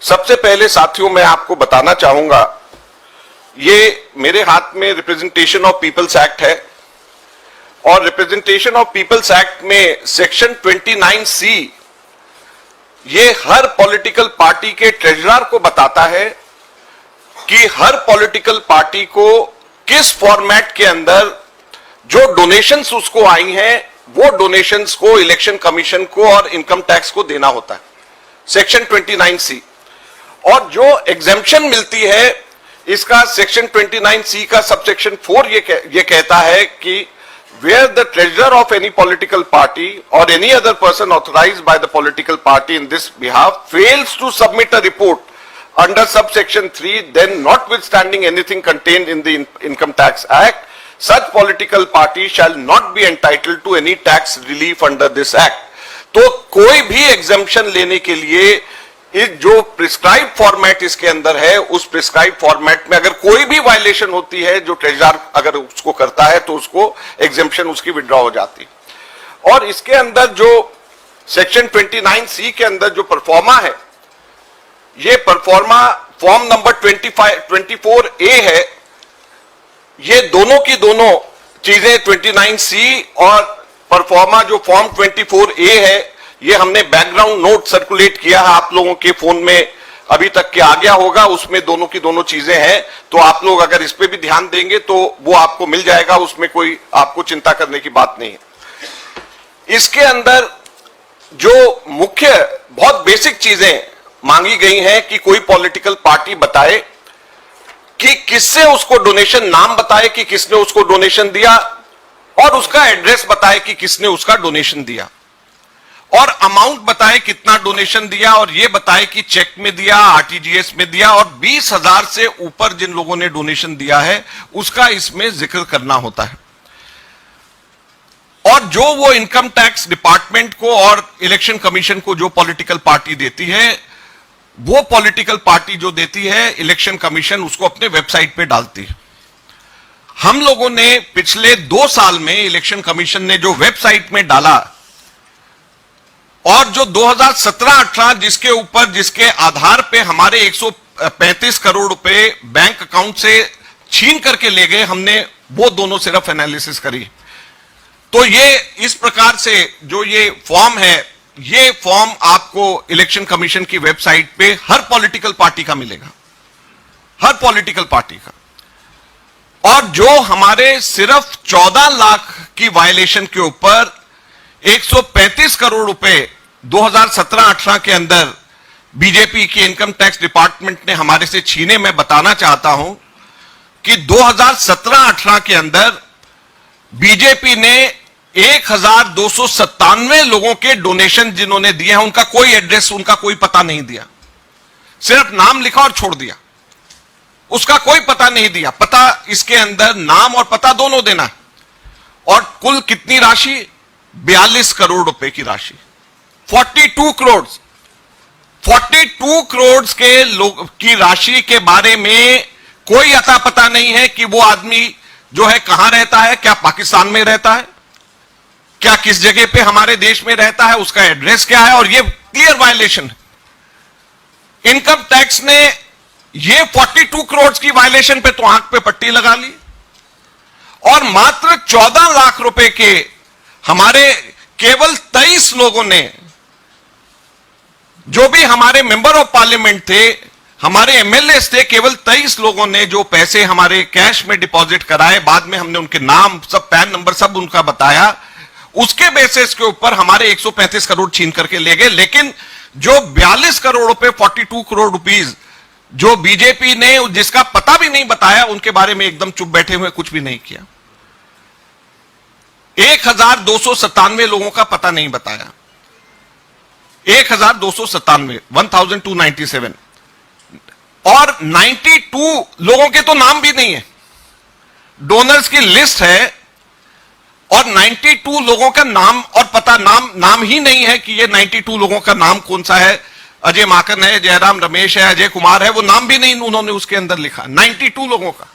सबसे पहले साथियों मैं आपको बताना चाहूंगा, ये मेरे हाथ में रिप्रेजेंटेशन ऑफ पीपल्स एक्ट है और रिप्रेजेंटेशन ऑफ पीपल्स एक्ट में सेक्शन 29C ये हर पॉलिटिकल पार्टी के ट्रेजरर को बताता है कि हर पॉलिटिकल पार्टी को किस फॉर्मेट के अंदर जो डोनेशंस उसको आई हैं वो डोनेशंस को इलेक्शन कमीशन को और इनकम टैक्स को देना होता है, सेक्शन 29C। और जो एग्जेम्पशन मिलती है इसका सेक्शन 29C का सबसेक्शन 4 ये कहता है कि where the treasurer of any political party or any other person authorized by the political party in this behalf fails to submit a report under subsection 3, then notwithstanding anything contained in the Income Tax Act, such political party shall not be entitled to any tax relief under this act. तो कोई भी exemption लेने के लिए इस जो prescribe format इसके अंदर है उस प्रिस्क्राइब फॉर्मेट में अगर कोई भी वायलेशन होती है जो ट्रेजरर अगर उसको करता है तो उसको एग्जेम्पशन उसकी विड्रॉ हो जाती है। और इसके अंदर जो सेक्शन 29C के अंदर जो परफॉर्मा है, ये परफॉर्मा फॉर्म नंबर 24A है। ये दोनों की दोनों चीजें 29C और परफॉर्मा जो फॉर्म 24A है ये हमने बैकग्राउंड नोट सर्कुलेट किया है, आप लोगों के फोन में अभी तक के आ गया होगा, उसमें दोनों की दोनों चीजें हैं। तो आप लोग अगर इस पे भी ध्यान देंगे तो वो आपको मिल जाएगा, उसमें कोई आपको चिंता करने की बात नहीं है। इसके अंदर जो मुख्य बहुत बेसिक चीजें मांगी गई हैं कि कोई पॉलिटिकल पार्टी बताए कि किससे उसको डोनेशन, नाम बताए कि किसने उसको डोनेशन दिया और उसका एड्रेस बताए कि किसने उसका डोनेशन दिया और अमाउंट बताए कितना डोनेशन दिया और ये बताए कि चेक में दिया, आरटीजीएस में दिया और 20,000 से ऊपर जिन लोगों ने डोनेशन दिया है उसका इसमें जिक्र करना होता है। और जो वो इनकम टैक्स डिपार्टमेंट को और इलेक्शन कमीशन को जो पॉलिटिकल पार्टी देती है, वो पॉलिटिकल पार्टी जो देती है इलेक्शन कमीशन उसको अपने वेबसाइट पे डालती है। हम लोगों ने पिछले 2 साल में इलेक्शन कमीशन ने जो वेबसाइट में डाला और जो 2017-18 जिसके ऊपर जिसके आधार पे हमारे 135 करोड़ रुपए बैंक अकाउंट से छीन करके ले गए, हमने वो दोनों सिर्फ एनालिसिस करी। तो ये इस प्रकार से जो ये फॉर्म है, ये फॉर्म आपको इलेक्शन कमीशन की वेबसाइट पे हर पॉलिटिकल पार्टी का मिलेगा, हर पॉलिटिकल पार्टी का। और जो हमारे सिर्फ 14 लाख की वायलेशन के ऊपर 135 करोड़ रुपए 2017-18 के अंदर बीजेपी की इनकम टैक्स डिपार्टमेंट ने हमारे से छीने, मैं बताना चाहता हूं कि 2017-18 के अंदर बीजेपी ने 1297 लोगों के डोनेशन जिन्होंने दिए हैं उनका कोई एड्रेस, उनका कोई पता नहीं दिया, सिर्फ नाम लिखा और छोड़ दिया, उसका कोई पता नहीं दिया। पता इसके अंदर नाम और पता दोनों देना। और कुल कितनी राशि? 42 करोड़ रुपए की राशि, 42 करोड़ के लोग की राशि के बारे में कोई अता पता नहीं है कि वो आदमी जो है कहां रहता है, क्या पाकिस्तान में रहता है, क्या किस जगह पे हमारे देश में रहता है, उसका एड्रेस क्या है। और ये क्लियर वायलेशन है। इनकम टैक्स ने ये 42 करोड़ की वायलेशन पे तो आंख पे पट्टी लगा ली और मात्र 14 लाख रुपए के हमारे केवल 23 लोगों ने, जो भी हमारे मेंबर ऑफ पार्लियामेंट थे, हमारे एमएलए थे, केवल 23 लोगों ने जो पैसे हमारे कैश में डिपॉजिट कराए, बाद में हमने उनके नाम सब, पैन नंबर सब उनका बताया, उसके बेसिस के ऊपर हमारे 135 करोड़ छीन करके ले गए। लेकिन जो 42 करोड़ रुपए, 42 करोड़ रुपीज जो बीजेपी ने जिसका पता भी नहीं बताया, उनके बारे में एकदम चुप बैठे हुए, कुछ भी नहीं किया। 1297 लोगों का पता नहीं बताया, 1297, 1297 और 92 लोगों के तो नाम भी नहीं है। डोनर्स की लिस्ट है और 92 लोगों का नाम और पता, नाम ही नहीं है कि ये 92 लोगों का नाम कौन सा है। अजय माकन है, जयराम रमेश है, अजय कुमार है, वो नाम भी नहीं उन्होंने उसके अंदर लिखा। 92 लोगों का